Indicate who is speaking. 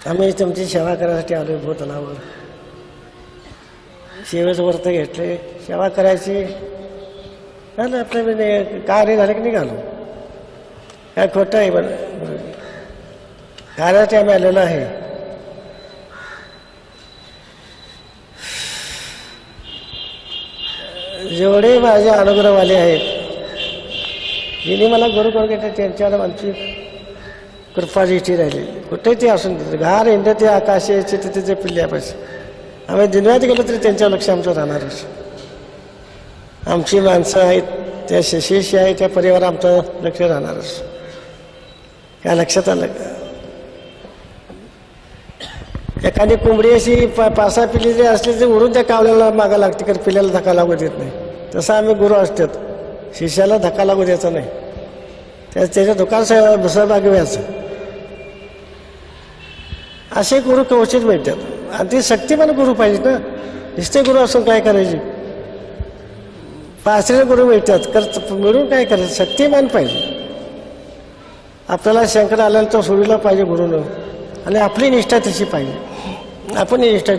Speaker 1: आम्ही तुमची सेवा करायसाठी आलो भूतलावर. सेवेचं व्रत घेतले, सेवा करायची. झालं आपलं म्हणजे कार्य झालं की निघालो. काय खोटं आहे बरं, कार्यासाठी आम्ही आलेलो आहे. जेवढे माझे अनुग्रहवाले आहेत, जिने मला गुरु करून घेतले, त्यांच्यावर आमची कृपा जिची राहिली. कुठे ते असून घार इंद्र ते आकाश यायचे तिथे ते पिल्ल्यापाशी आम्ही दिनव्यात गेलो तरी त्यांच्यावर लक्ष आमचं राहणारच. आमची माणसं आहेत, त्या शिष्य आहे, त्या परिवार आमचं लक्ष राहणारच. काय लक्षात आलं का? एखादी कोंबडी अशी पाच सहा पिल्ली जरी असली तरी उडून त्या कावल्याला मागा लागते, कारण पिल्ल्याला धक्का लागू देत नाही. तसं आम्ही गुरु असतात, शिष्याला धक्का लागू द्यायचा नाही, त्याच्या दुकान सहभागी व्हायचं. असे गुरु कवचित मिळतात. आणि ती शक्तिमान गुरु पाहिजे ना, नुसते गुरु असून काय करायचे. पाचरे गुरु मिळतात, मिळून काय करायचं. शक्तिमान पाहिजे. आपल्याला शंकर आल्यानंतर सोडीला पाहिजे गुरुनं, आणि आपली निष्ठा तशी पाहिजे. आपण निष्ठा